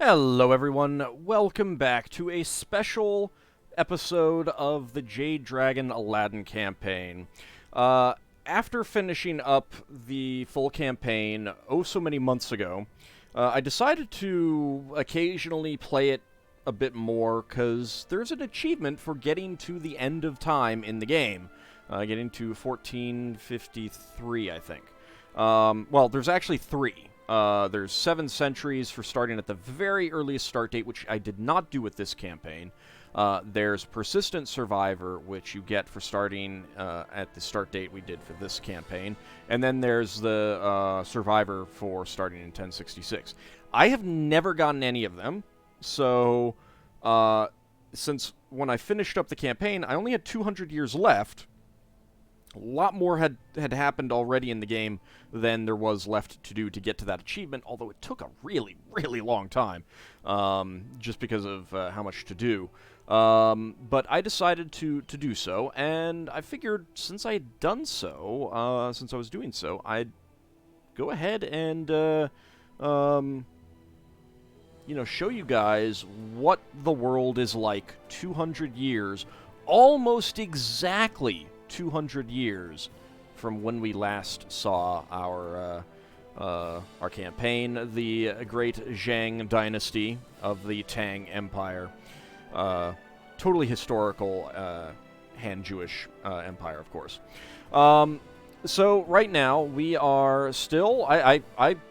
Hello everyone, welcome back to a special episode of the Jade Dragon Aladdin campaign. After finishing up the full campaign oh so many months ago, I decided to occasionally play it a bit more because there's an achievement for getting to the end of time in the game. Getting to 1453, I think. Well, there's actually three. There's 7 centuries for starting at the very earliest start date, which I did not do with this campaign. There's Persistent Survivor, which you get for starting at the start date we did for this campaign. And then there's the Survivor for starting in 1066. I have never gotten any of them, so since when I finished up the campaign, I only had 200 years left. A lot more had happened already in the game than there was left to do to get to that achievement, although it took a really, really long time, just because of how much to do. But I decided to do so, and I figured since I had done so, since I was doing so, I'd go ahead and, show you guys what the world is like 200 years, almost exactly 200 years from when we last saw our campaign, the great Zhang dynasty of the Tang Empire. Totally historical Han Jewish empire, of course. So right now we are still. I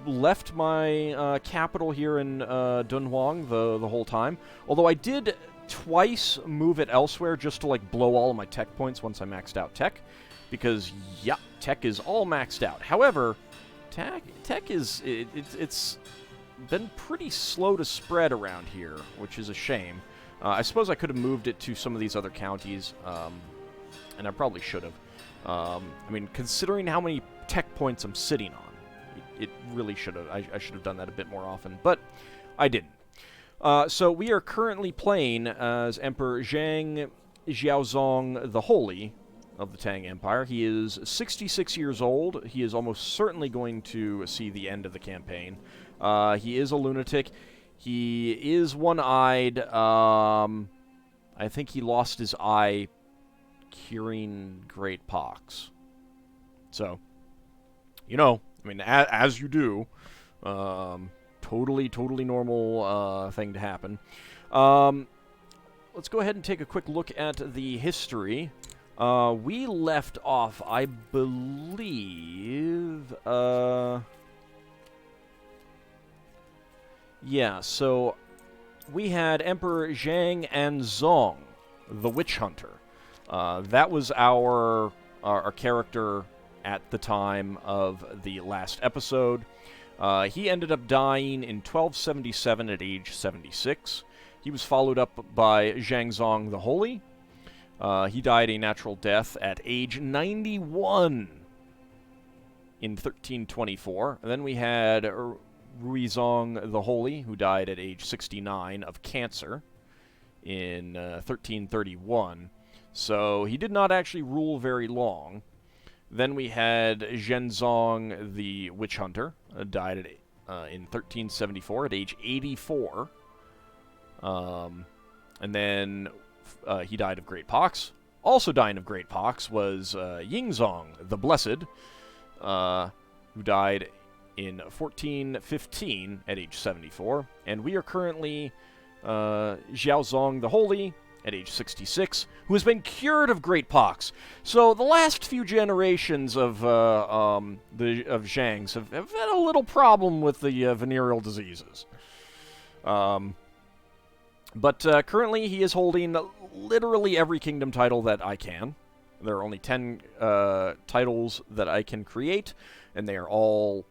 left my capital here in Dunhuang the whole time, although I did twice move it elsewhere just to like blow all of my tech points once I maxed out tech, because yeah, tech is all maxed out. However, tech is it's been pretty slow to spread around here, which is a shame. I suppose I could have moved it to some of these other counties, and I probably should have. I mean, considering how many tech points I'm sitting on, it really should have. I should have done that a bit more often, but I didn't. So we are currently playing as Emperor Zhang Xiaozong the Holy of the Tang Empire. He is 66 years old. He is almost certainly going to see the end of the campaign. He is a lunatic. He is one-eyed. I think he lost his eye curing great pox. So, I mean, as you do. Totally normal thing to happen. Let's go ahead and take a quick look at the history. We left off, I believe... yeah, so we had Emperor Zhang and Zong, the Witch Hunter. That was our character at the time of the last episode. He ended up dying in 1277 at age 76. He was followed up by Zhangzong the Holy. He died a natural death at age 91 in 1324. And then we had Ruizong the Holy, who died at age 69 of cancer in 1331. So he did not actually rule very long. Then we had Zhenzong the Witch Hunter, died in 1374 at age 84. And then he died of great pox. Also dying of great pox was Yingzong the Blessed, who died in 1415 at age 74. And we are currently Xiaozong the Holy, at age 66, who has been cured of great pox. So the last few generations of Zhangs have had a little problem with the venereal diseases. But currently he is holding literally every kingdom title that I can. There are only 10 titles that I can create, and they are all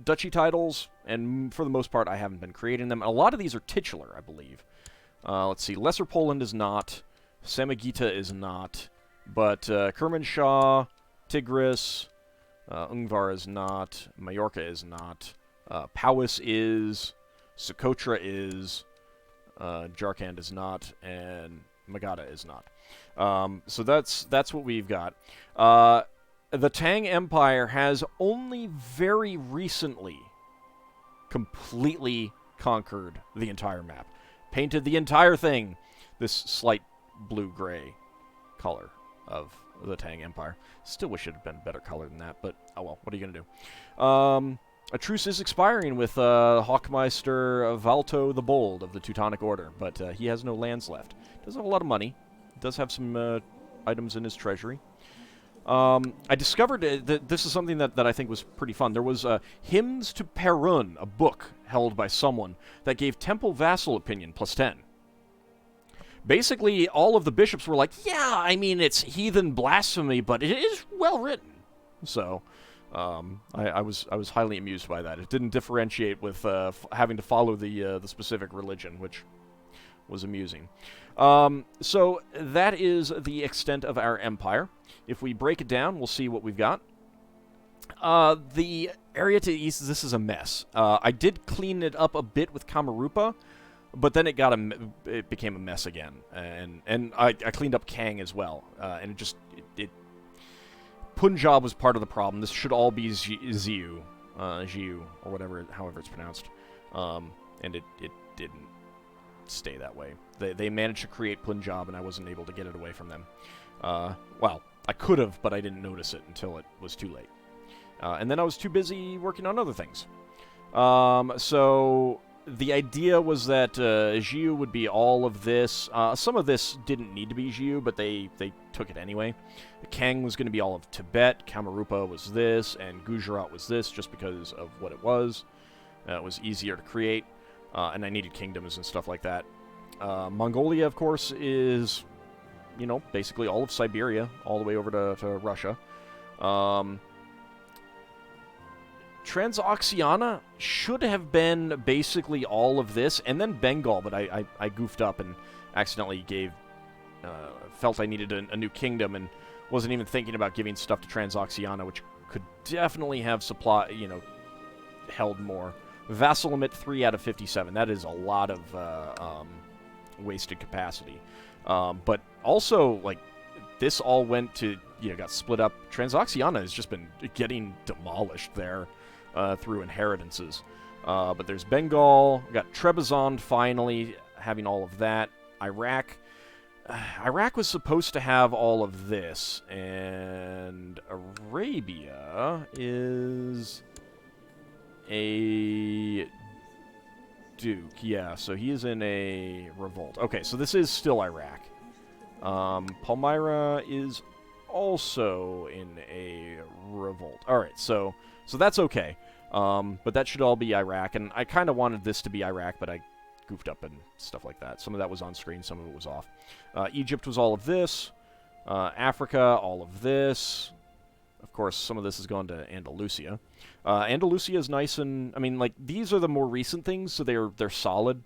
duchy titles, and for the most part I haven't been creating them. A lot of these are titular, I believe. Let's see, Lesser Poland is not, Samogita is not, but Kermanshah, Tigris, Ungvar is not, Majorca is not, Powys is, Socotra is, Jarkand is not, and Magadha is not. So that's what we've got. The Tang Empire has only very recently completely conquered the entire map. Painted the entire thing this slight blue-gray color of the Tang Empire. Still wish it had been a better color than that, but oh well, what are you going to do? A truce is expiring with Hawkmeister Valto the Bold of the Teutonic Order, but he has no lands left. Does have a lot of money. Does have some items in his treasury. I discovered that this is something that I think was pretty fun. There was Hymns to Perun, a book held by someone that gave temple vassal opinion +10. Basically, all of the bishops were like, yeah, I mean, it's heathen blasphemy, but it is well written. So, I was highly amused by that. It didn't differentiate with having to follow the specific religion, which was amusing. So that is the extent of our empire. If we break it down, we'll see what we've got. The area to the east, this is a mess. I did clean it up a bit with Kamarupa, but then it became a mess again. And I cleaned up Kang as well. And Punjab was part of the problem. This should all be Jiu, or whatever, however it's pronounced. And it didn't stay that way. They managed to create Punjab, and I wasn't able to get it away from them. Well, I could have, but I didn't notice it until it was too late. And then I was too busy working on other things. So the idea was that Jiu would be all of this. Some of this didn't need to be Jiu, but they took it anyway. Kang was going to be all of Tibet, Kamarupa was this, and Gujarat was this, just because of what it was. It was easier to create, and I needed kingdoms and stuff like that. Mongolia, of course, is, basically all of Siberia, all the way over to Russia. Transoxiana should have been basically all of this, and then Bengal, but I goofed up and accidentally felt I needed a new kingdom, and wasn't even thinking about giving stuff to Transoxiana, which could definitely have held more. Vassal limit 3 out of 57. That is a lot of wasted capacity. But also, this all went to, got split up. Transoxiana has just been getting demolished there through inheritances. But there's Bengal. We got Trebizond finally having all of that. Iraq. Iraq was supposed to have all of this. And Arabia is a duke. Yeah, so he is in a revolt. Okay, so this is still Iraq. Palmyra is also in a revolt. Alright, so that's okay. But that should all be Iraq, and I kind of wanted this to be Iraq, but I goofed up and stuff like that. Some of that was on screen, some of it was off. Egypt was all of this. Africa, all of this. Of course, some of this has gone to Andalusia. Andalusia is nice, and these are the more recent things, so they're solid.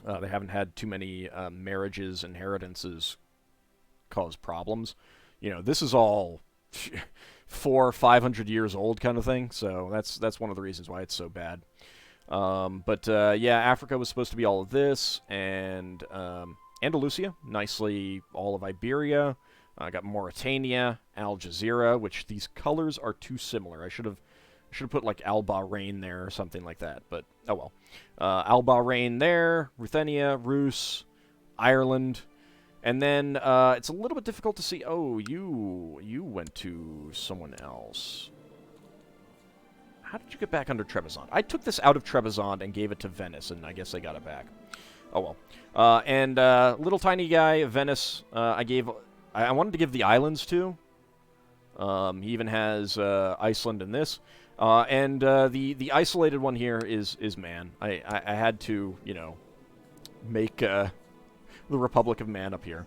They haven't had too many marriages, inheritances cause problems. This is all 400-500 years old kind of thing, so that's one of the reasons why it's so bad. Yeah, Africa was supposed to be all of this, and Andalusia, nicely all of Iberia. I got Mauritania, Al Jazeera, which these colors are too similar. I should have put Al Bahrain there or something like that, but oh well. Al Bahrain there, Ruthenia, Rus, Ireland, and then it's a little bit difficult to see. Oh, you went to someone else. How did you get back under Trebizond? I took this out of Trebizond and gave it to Venice, and I guess I got it back. Oh well. And little tiny guy, Venice, I wanted to give the islands to. He even has Iceland in this. And the isolated one here is Man. I had to, make the Republic of Man up here.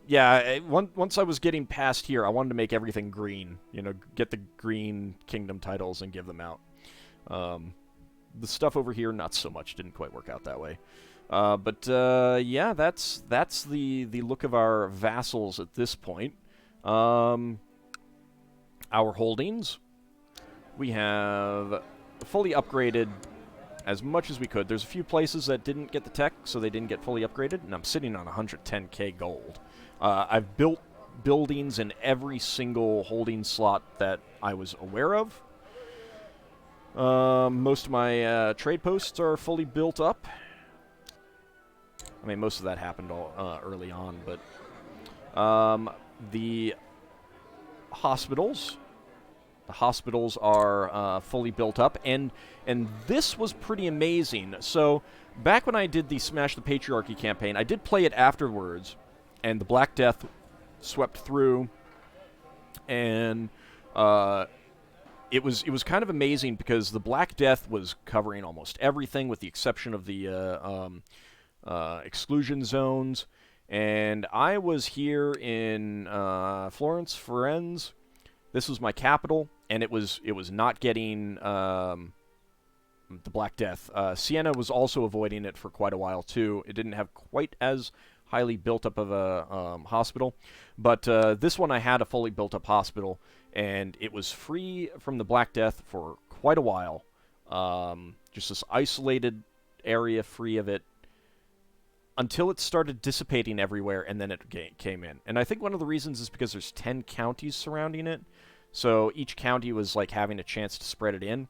Yeah, once I was getting past here, I wanted to make everything green. Get the green kingdom titles and give them out. The stuff over here, not so much. Didn't quite work out that way. Yeah, that's the look of our vassals at this point. Our holdings. We have fully upgraded as much as we could. There's a few places that didn't get the tech, so they didn't get fully upgraded, and I'm sitting on 110k gold. I've built buildings in every single holding slot that I was aware of. Most of my trade posts are fully built up. I mean, most of that happened early on, but the hospitals are fully built up, and this was pretty amazing. So back when I did the Smash the Patriarchy campaign, I did play it afterwards, and the Black Death swept through, and it was kind of amazing because the Black Death was covering almost everything with the exception of the exclusion zones. And I was here in Florence, Firenze. This was my capital, and it was not getting the Black Death. Siena was also avoiding it for quite a while too. It didn't have quite as highly built up of a hospital, but this one I had a fully built up hospital, and it was free from the Black Death for quite a while. Just this isolated area free of it, until it started dissipating everywhere, and then it came in. And I think one of the reasons is because there's 10 counties surrounding it, so each county was like having a chance to spread it in.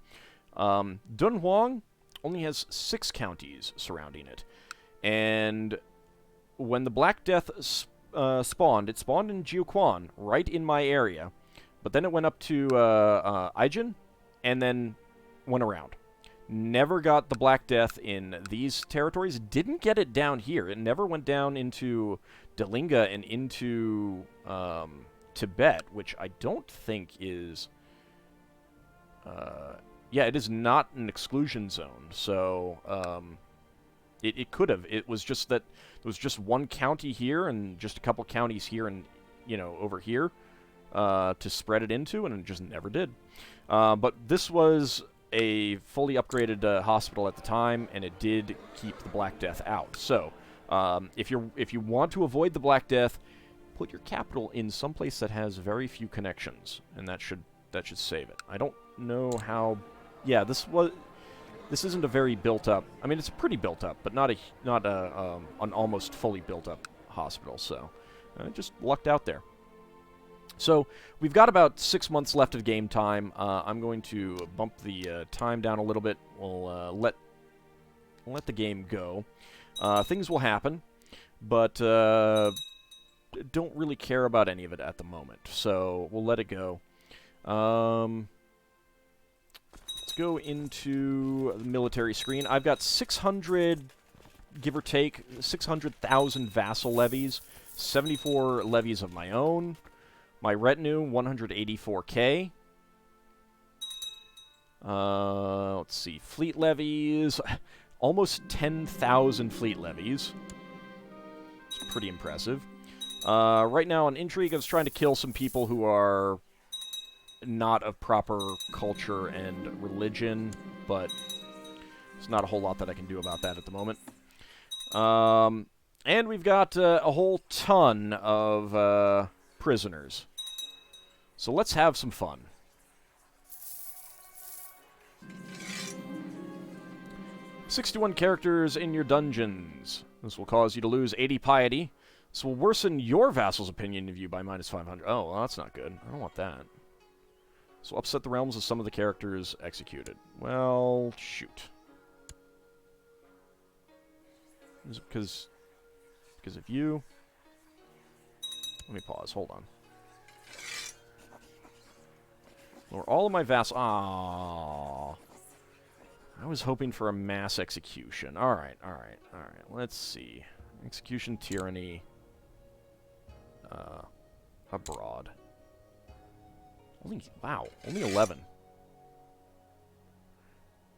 Dunhuang only has 6 counties surrounding it. And when the Black Death spawned, it spawned in Jiuquan, right in my area, but then it went up to Aijin, and then went around. Never got the Black Death in these territories. Didn't get it down here. It never went down into Dalinga and into Tibet, which I don't think is... yeah, it is not an exclusion zone, so it could have. It was just that there was just one county here and just a couple counties here and, you know, over here to spread it into, and it just never did. But this was a fully upgraded hospital at the time, and it did keep the Black Death out. So, if you want to avoid the Black Death, put your capital in some place that has very few connections, and that should save it. I don't know how. Yeah, this isn't a very built up. I mean, it's pretty built up, but not an almost fully built up hospital. So, I just lucked out there. So, we've got about 6 months left of game time. I'm going to bump the time down a little bit. We'll let the game go. Things will happen, but don't really care about any of it at the moment. So, we'll let it go. Let's go into the military screen. I've got 600, give or take, 600,000 vassal levies, 74 levies of my own. My retinue, 184k. Let's see. Fleet levies. Almost 10,000 fleet levies. It's pretty impressive. Right now on Intrigue, I was trying to kill some people who are not of proper culture and religion, but there's not a whole lot that I can do about that at the moment. And we've got a whole ton of prisoners. So let's have some fun. "61 characters in your dungeons. This will cause you to lose 80 piety. This will worsen your vassal's opinion of you by minus 500. Oh, well, that's not good. I don't want that. This will upset the realms of some of the characters executed. Well, shoot. Is it because of you? Let me pause. Hold on. Lower all of my vassals. Aww. I was hoping for a mass execution. Alright. Let's see. Execution, tyranny. Abroad. Wow, only 11.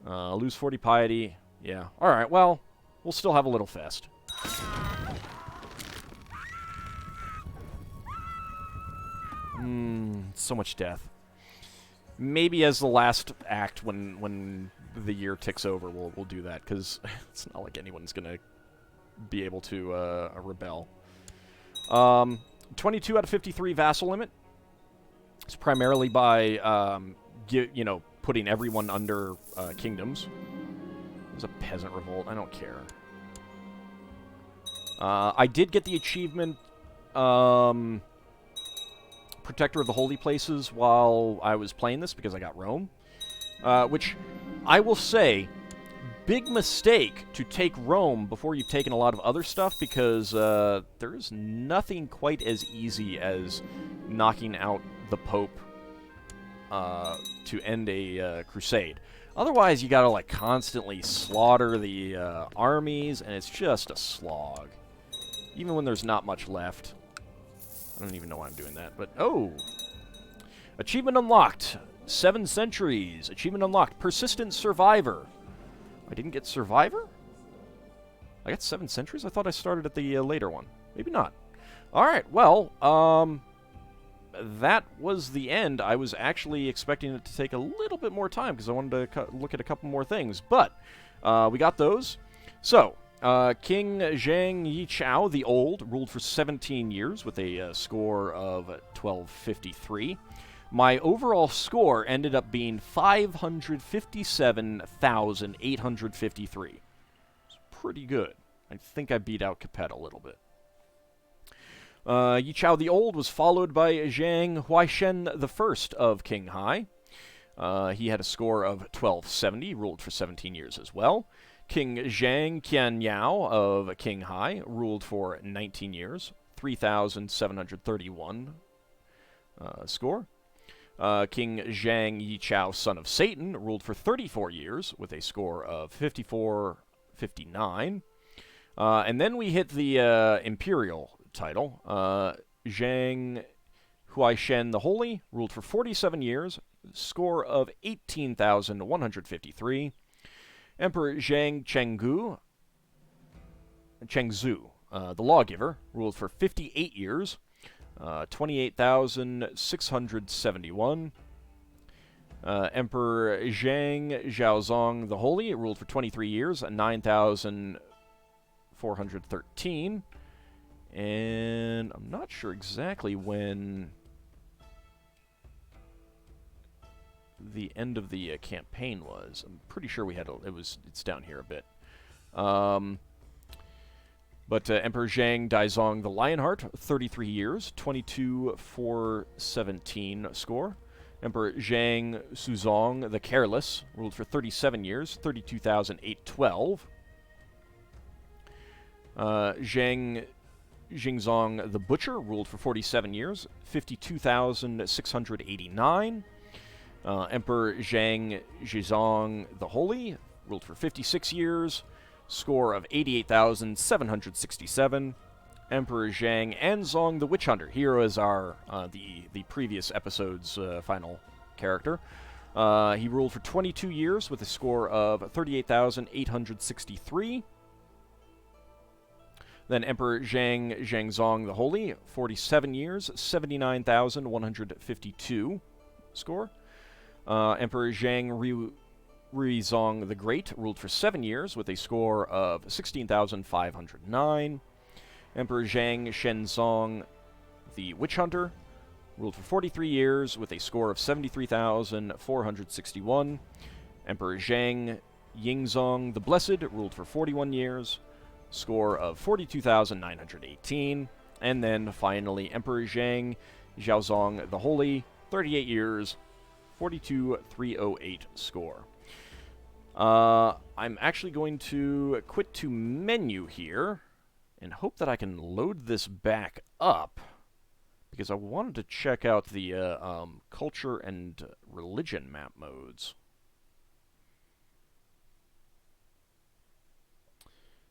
Lose 40 piety. Yeah. Alright, well, we'll still have a little fest. So much death. Maybe as the last act, when the year ticks over, we'll do that, because it's not like anyone's gonna be able to rebel. 22 out of 53 vassal limit. It's primarily by putting everyone under kingdoms. There's a peasant revolt. I don't care. I did get the achievement Protector of the Holy Places while I was playing this, because I got Rome. Which, I will say, big mistake to take Rome before you've taken a lot of other stuff, because there's nothing quite as easy as knocking out the Pope to end a crusade. Otherwise, you gotta like constantly slaughter the armies, and it's just a slog. Even when there's not much left. I don't even know why I'm doing that, but oh! Achievement unlocked. 7 centuries. Achievement unlocked. Persistent survivor. I didn't get survivor? I got 7 centuries? I thought I started at the later one. Maybe not. Alright, well, that was the end. I was actually expecting it to take a little bit more time because I wanted to look at a couple more things, but we got those. So, King Zhang Yichao the Old ruled for 17 years with a score of 1253. My overall score ended up being 557,853. It's pretty good. I think I beat out Capet a little bit. Yichao the Old was followed by Zhang Huaishen I of Qinghai. He had a score of 1270, ruled for 17 years as well. King Zhang Qianyao of Qinghai ruled for 19 years, 3,731 score. King Zhang Yichao, son of Satan, ruled for 34 years with a score of 5459. And then we hit the imperial title. Zhang Huaishen the Holy ruled for 47 years, score of 18,153. Emperor Zhang Chengzu, the lawgiver, ruled for 58 years, 28,671. Emperor Zhang Zhaozong the Holy ruled for 23 years, 9,413. And I'm not sure exactly when the end of the campaign was. I'm pretty sure we had it's down here a bit. But Emperor Zhang Daizong the Lionheart, 33 years, 22,417 score. Emperor Zhang Suzong the Careless ruled for 37 years, 32,812. Zhang Jingzong the Butcher ruled for 47 years, 52,689. Emperor Zhang Zhizong the Holy ruled for 56 years, score of 88,767. Emperor Zhang Anzong the Witch Hunter. Here is our the previous episode's final character. He ruled for 22 years with a score of 38,863. Then Emperor Zhang Zhangzong the Holy, 47 years, 79,152 score. Emperor Zhang Ruizong the Great ruled for 7 years with a score of 16,509. Emperor Zhang Shenzong the Witch Hunter ruled for 43 years with a score of 73,461. Emperor Zhang Yingzong the Blessed ruled for 41 years, score of 42,918. And then finally Emperor Zhang Zhaozong the Holy, 38 years, 42,308 score. I'm actually going to quit to menu here and hope that I can load this back up, because I wanted to check out the culture and religion map modes.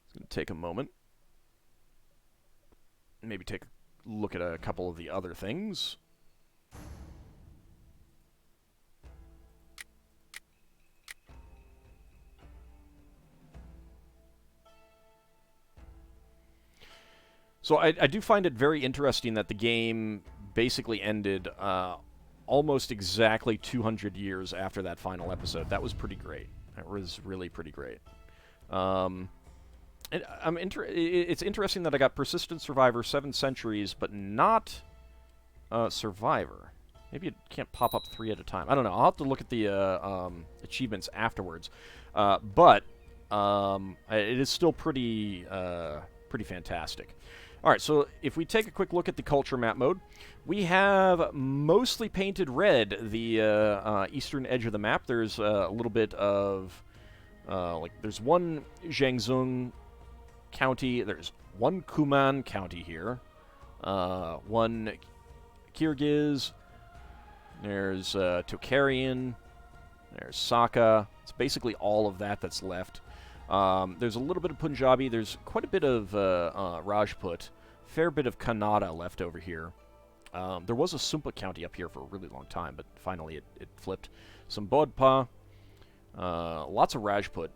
It's going to take a moment. Maybe take a look at a couple of the other things. So I do find it very interesting that the game basically ended almost exactly 200 years after that final episode. That was pretty great. That was really pretty great. It's interesting that I got Persistent Survivor 7 Centuries, but not Survivor. Maybe it can't pop up 3 at a time. I don't know. I'll have to look at the achievements afterwards. But it is still pretty fantastic. All right, so if we take a quick look at the culture map mode, we have mostly painted red the eastern edge of the map. There's a little bit of, there's one Jiangzhou county, there's one Kuman county here, one Kyrgyz, there's Tocharian, there's Saka. It's basically all of that that's left. There's a little bit of Punjabi. There's quite a bit of Rajput. Fair bit of Kannada left over here. There was a Sumpa county up here for a really long time, but finally it flipped. Some Bodpa. Lots of Rajput.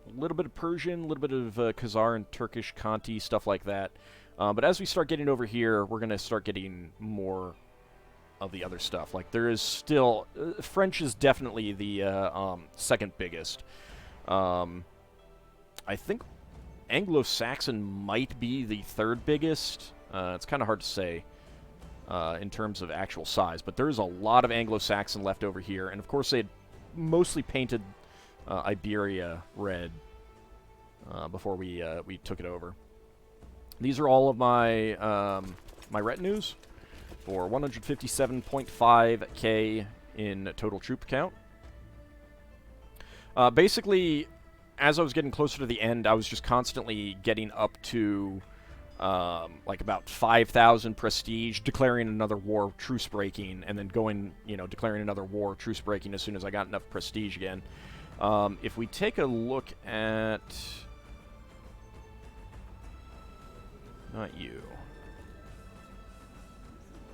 A little bit of Persian, a little bit of Khazar and Turkish Khanty, stuff like that. But as we start getting over here, we're going to start getting more of the other stuff. Like, there is still... French is definitely the second biggest. I think Anglo-Saxon might be the third biggest. It's kind of hard to say in terms of actual size, but there's a lot of Anglo-Saxon left over here, and of course they had mostly painted Iberia red before we took it over. These are all of my my retinues for 157.5k in total troop count. Basically, as I was getting closer to the end, I was just constantly getting up to like about 5,000 prestige, declaring another war, truce breaking, and then going, declaring another war, truce breaking as soon as I got enough prestige again. If we take a look at... Not you.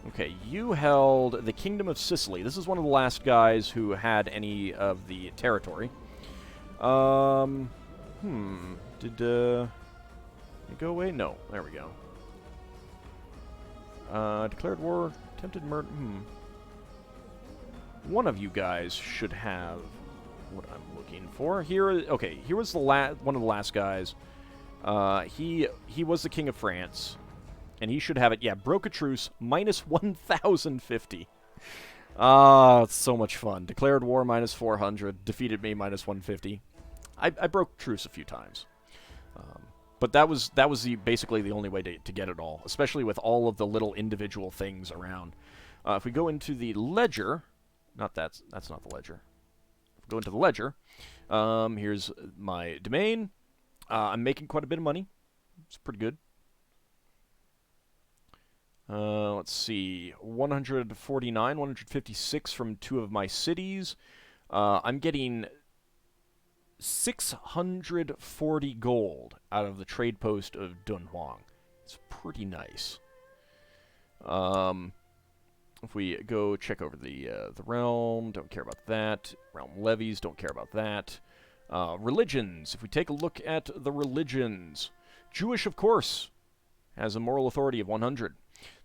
Okay, you held the Kingdom of Sicily. This is one of the last guys who had any of the territory. Did it go away? No. There we go. Declared war, attempted murder. One of you guys should have what I'm looking for. Here, okay, here was the one of the last guys. He was the King of France, and he should have it. Yeah, broke a truce, minus 1,050. It's so much fun. Declared war, minus 400. Defeated me, minus 150. I broke truce a few times. But that was basically the only way to get it all, especially with all of the little individual things around. If we go into the ledger, that's not the ledger. If we go into the ledger, here's my domain. I'm making quite a bit of money. It's pretty good. Let's see, 149, 156 from two of my cities. I'm getting 640 gold out of the trade post of Dunhuang. It's pretty nice. If we go check over the realm, don't care about that. Realm levies, don't care about that. Religions. If we take a look at the religions, Jewish, of course, has a moral authority of 100.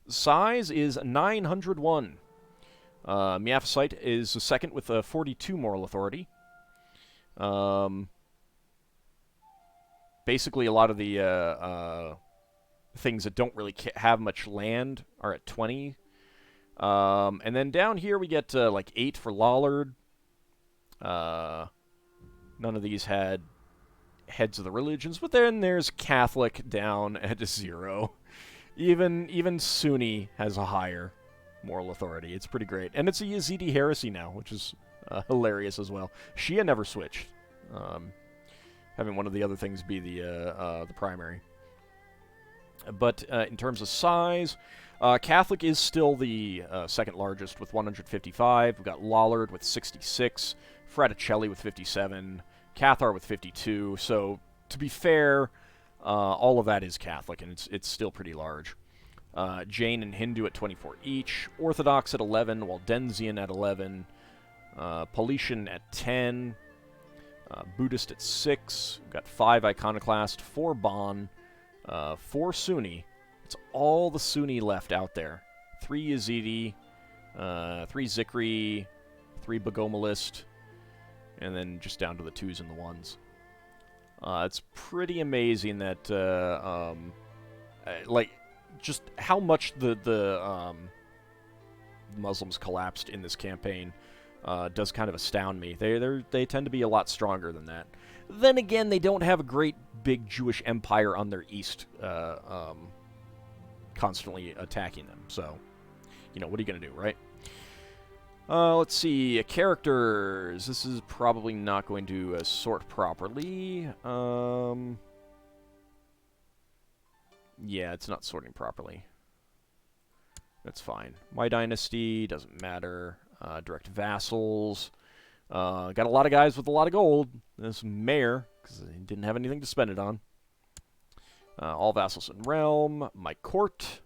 Size is 901. Miaphysite is the second with a 42 moral authority. Basically, a lot of the things that don't really have much land are at 20. And then down here we get like 8 for Lollard. None of these had heads of the religions, but then there's Catholic down at 0. Even Sunni has a higher moral authority. It's pretty great. And it's a Yazidi heresy now, which is hilarious as well. Shia never switched. Having one of the other things be the primary. But in terms of size, Catholic is still the second largest with 155. We've got Lollard with 66, Fraticelli with 57, Cathar with 52. So, to be fair, all of that is Catholic, and it's still pretty large. Jain and Hindu at 24 each, Orthodox at 11, Waldensian at 11, Paulician at 10, Buddhist at 6. We've got 5 Iconoclast, 4 Bon, 4 Sunni. It's all the Sunni left out there. 3 Yazidi, 3 Zikri, 3 Bagomalist, and then just down to the 2s and the 1s. It's pretty amazing that, like, just how much the Muslims collapsed in this campaign does kind of astound me. They tend to be a lot stronger than that. Then again, they don't have a great big Jewish empire on their east constantly attacking them. So, you know, what are you going to do, right? Let's see. Characters. This is probably not going to sort properly. Yeah, it's not sorting properly. That's fine. My dynasty, doesn't matter. Direct vassals. Got a lot of guys with a lot of gold. This mayor, because he didn't have anything to spend it on. All vassals in realm. My court.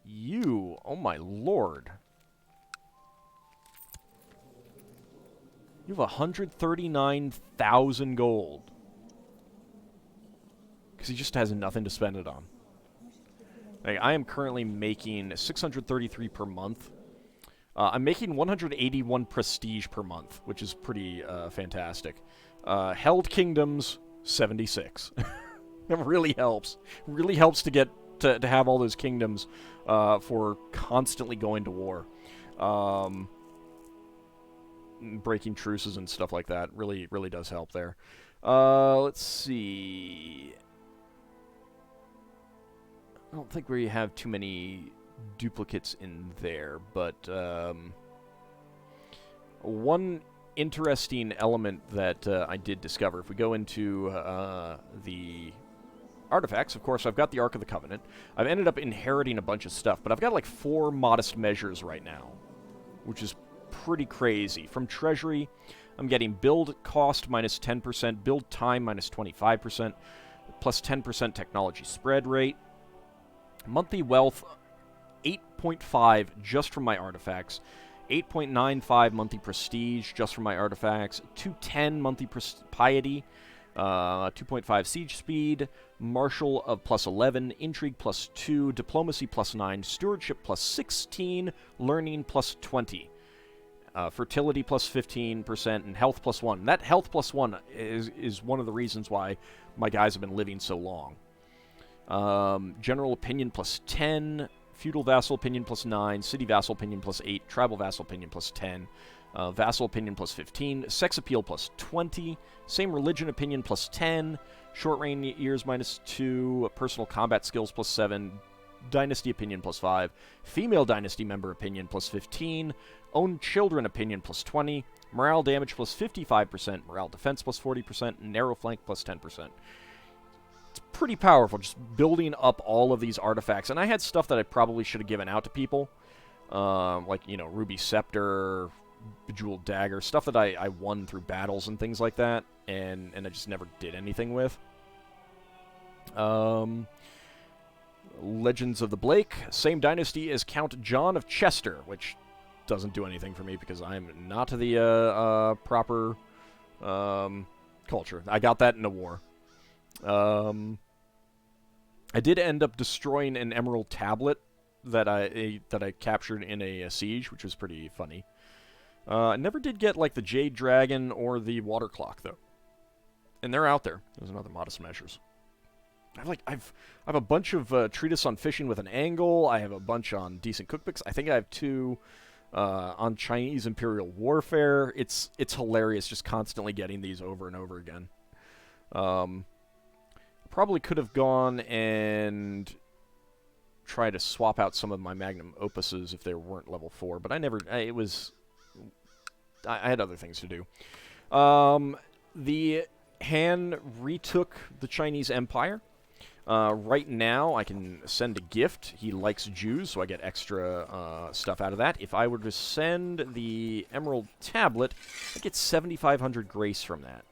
You, oh my lord. You have 139,000 gold. Because he just has nothing to spend it on. Like, I am currently making 633 per month. I'm making 181 prestige per month, which is pretty fantastic. Held kingdoms, 76. It really helps. Really helps to get to have all those kingdoms for constantly going to war. Breaking truces and stuff like that really does help there. Let's see. I don't think we have too many duplicates in there, but one interesting element that I did discover, if we go into the artifacts, of course, I've got the Ark of the Covenant. I've ended up inheriting a bunch of stuff, but I've got like 4 modest measures right now, which is pretty crazy. From Treasury, I'm getting build cost minus 10%, build time minus 25%, plus 10% technology spread rate. Monthly wealth, 8.5 just from my artifacts. 8.95 monthly prestige just from my artifacts. 210 monthly piety. 2.5 siege speed. Martial of plus 11. Intrigue plus 2. Diplomacy plus 9. Stewardship plus 16. Learning plus 20. Fertility plus 15%. And health plus 1. That health plus 1 is one of the reasons why my guys have been living so long. General opinion plus 10, feudal vassal opinion plus 9, city vassal opinion plus 8, tribal vassal opinion plus 10, vassal opinion plus 15, sex appeal plus 20, same religion opinion plus 10, short reign years minus 2, personal combat skills plus 7, dynasty opinion plus 5, female dynasty member opinion plus 15, own children opinion plus 20, morale damage plus 55%, morale defense plus 40%, narrow flank plus 10%. It's pretty powerful, just building up all of these artifacts. And I had stuff that I probably should have given out to people, like, you know, Ruby Scepter, Bejeweled Dagger, stuff that I won through battles and things like that, and I just never did anything with. Legends of the Blake, same dynasty as Count John of Chester, which doesn't do anything for me because I'm not the proper culture. I got that in a war. I did end up destroying an emerald tablet that I captured in a siege, which was pretty funny. I never did get like the Jade Dragon or the water clock though, and they're out there. There's another modest measures. I have a bunch of treatise on fishing with an angle. I have a bunch on decent cookbooks. I think I have 2 on Chinese Imperial Warfare. It's hilarious just constantly getting these over and over again. Probably could have gone and tried to swap out some of my magnum opuses if they weren't level 4, but I never. I had other things to do. The Han retook the Chinese Empire. Right now, I can send a gift. He likes Jews, so I get extra stuff out of that. If I were to send the Emerald Tablet, I get 7,500 grace from that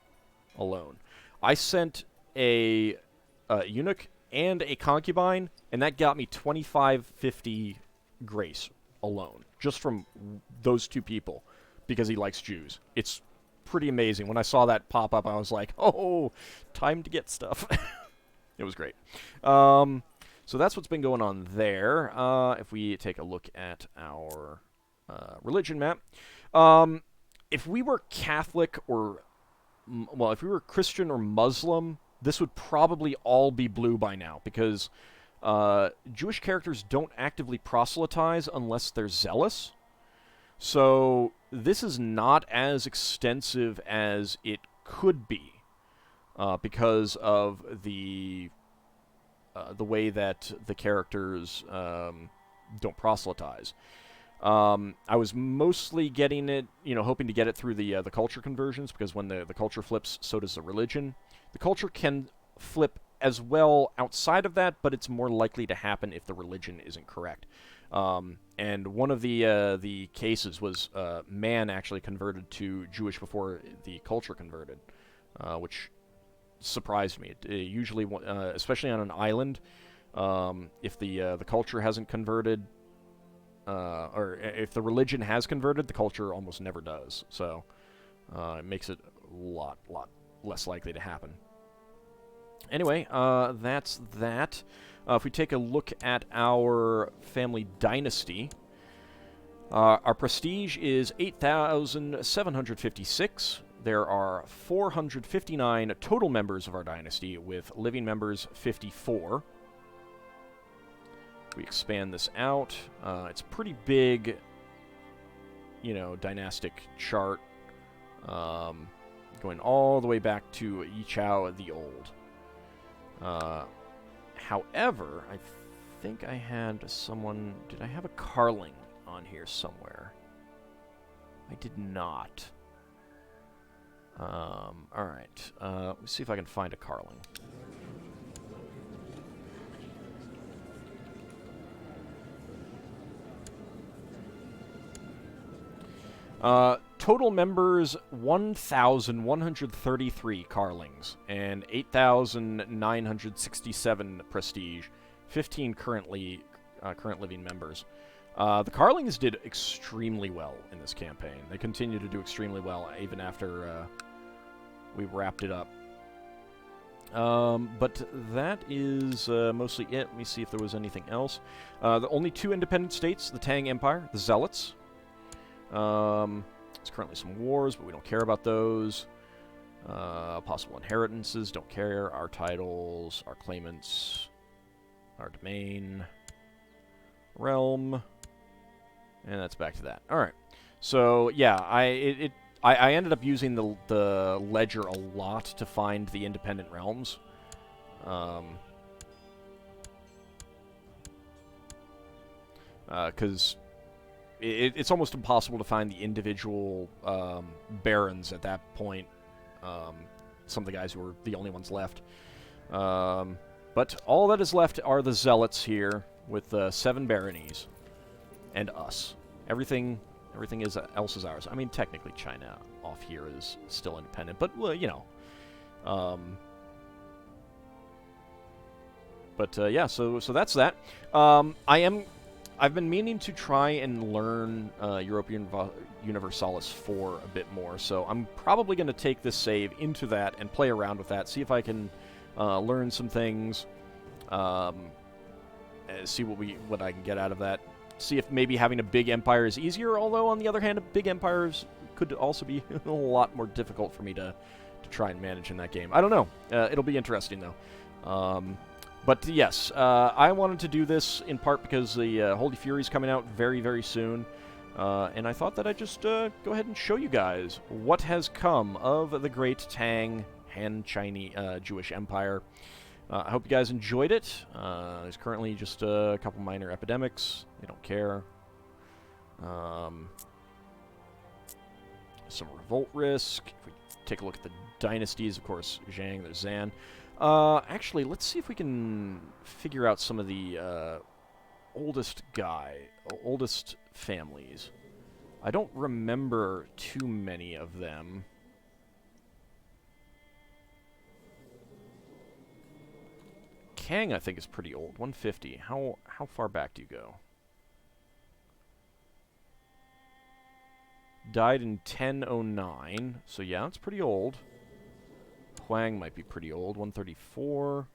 alone. I sent a eunuch and a concubine, and that got me 2,550 grace alone, just from those 2 people, because he likes Jews. It's pretty amazing. When I saw that pop up, I was like, oh, time to get stuff. It was great. So that's what's been going on there. If we take a look at our religion map, if we were Catholic or, well, if we were Christian or Muslim, this would probably all be blue by now, because Jewish characters don't actively proselytize unless they're zealous. So this is not as extensive as it could be, because of the way that the characters don't proselytize. I was mostly getting it, hoping to get it through the culture conversions, because when the culture flips, so does the religion. The culture can flip as well outside of that, but it's more likely to happen if the religion isn't correct. And one of the cases was man actually converted to Jewish before the culture converted, which surprised me. It usually, especially on an island, if the culture hasn't converted, or if the religion has converted, the culture almost never does. So it makes it a lot less likely to happen. Anyway, that's that. If we take a look at our family dynasty, our prestige is 8,756. There are 459 total members of our dynasty, with living members 54. We expand this out. It's a pretty big, dynastic chart, going all the way back to Yichao the Old. However, I think I had someone... Did I have a Carling on here somewhere? I did not. Alright. Let's see if I can find a Carling. Total members, 1,133 Carlings, and 8,967 prestige, 15 current living members. The Carlings did extremely well in this campaign. They continue to do extremely well, even after we wrapped it up. But that is mostly it. Let me see if there was anything else. The only two independent states, the Tang Empire, the Zealots. There's currently some wars, but we don't care about those. Possible inheritances, don't care. Our titles, our claimants, our domain, realm, and that's back to that. All right. So yeah, I ended up using the ledger a lot to find the independent realms. Because it's almost impossible to find the individual barons at that point. Some of the guys who were the only ones left. But all that is left are the Zealots here, with 7 baronies, and us. Everything else is ours. I mean, technically China off here is still independent, but, well, yeah, so that's that. I've been meaning to try and learn European Universalis 4 a bit more, so I'm probably going to take this save into that and play around with that, see if I can learn some things, see what I can get out of that, see if maybe having a big empire is easier, although on the other hand, big empires could also be a lot more difficult for me to try and manage in that game. I don't know. It'll be interesting, though. But yes, I wanted to do this in part because the Holy Fury is coming out very, very soon. And I thought that I'd just go ahead and show you guys what has come of the great Tang Han Chinese Jewish Empire. I hope you guys enjoyed it. There's currently just a couple minor epidemics. They don't care. Some revolt risk. If we take a look at the dynasties, of course, Zhang, there's Zan. Actually, let's see if we can figure out some of the oldest families. I don't remember too many of them. Kang, I think, is pretty old. 150. How far back do you go? Died in 1009. So yeah, it's pretty old. Huang might be pretty old. 134.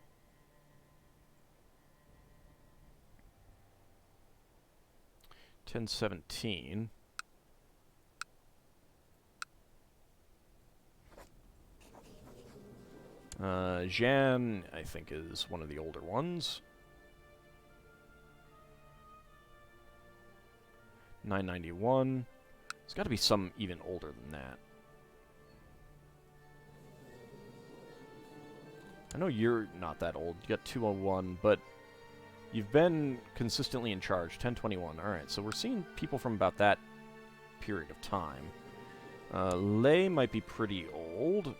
$1017. Zhan, I think, is one of the older ones. 991. There's got to be some even older than that. I know you're not that old. You got 201, but you've been consistently in charge. 1021. All right, so we're seeing people from about that period of time. Lei might be pretty old.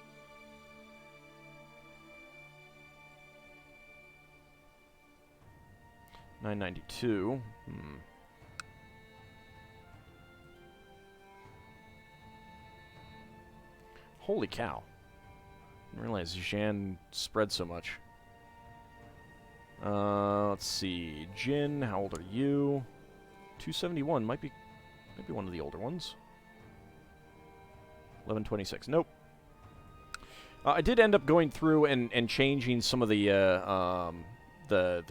$992. Holy cow. I didn't realize Zhang spread so much. Let's see. Jin, how old are you? 271. Might be one of the older ones. 1126. Nope. I did end up going through and changing some of the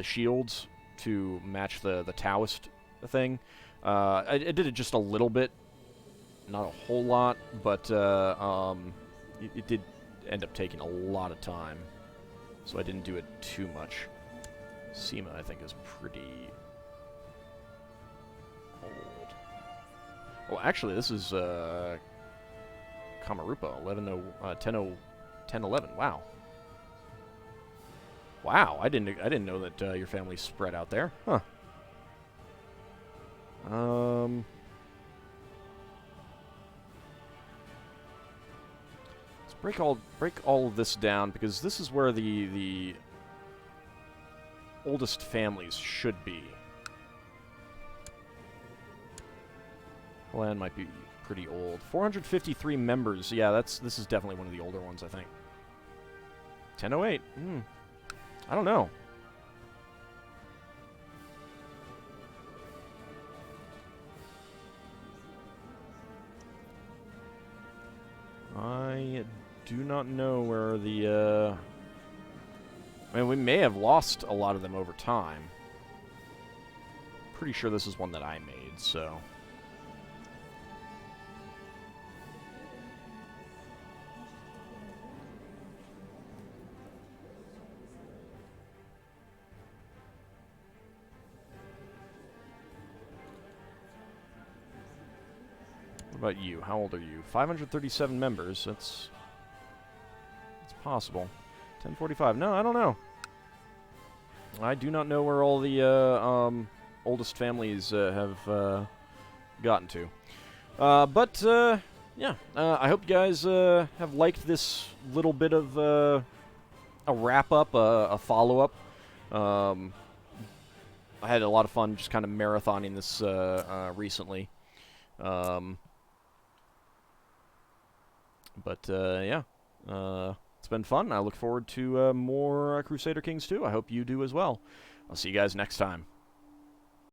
shields to match the Taoist thing. I did it just a little bit, not a whole lot, but it did end up taking a lot of time, so I didn't do it too much. Sima, I think, is pretty old. Well, actually, this is Kamarupa, 1011. Wow. Wow, I didn't know that your family's spread out there. Huh. Let's break all of this down, because this is where the oldest families should be. Land might be pretty old. 453 members. Yeah, this is definitely one of the older ones, I think. 1008. I don't know. I do not know where the, I mean, we may have lost a lot of them over time. Pretty sure this is one that I made, so... What about you? How old are you? 537 members. That's possible. 1045. No, I don't know. I do not know where all the oldest families have gotten to. Yeah. I hope you guys have liked this little bit of a wrap-up, a follow-up. I had a lot of fun just kind of marathoning this recently. Yeah, it's been fun. I look forward to more Crusader Kings II. I hope you do as well. I'll see you guys next time.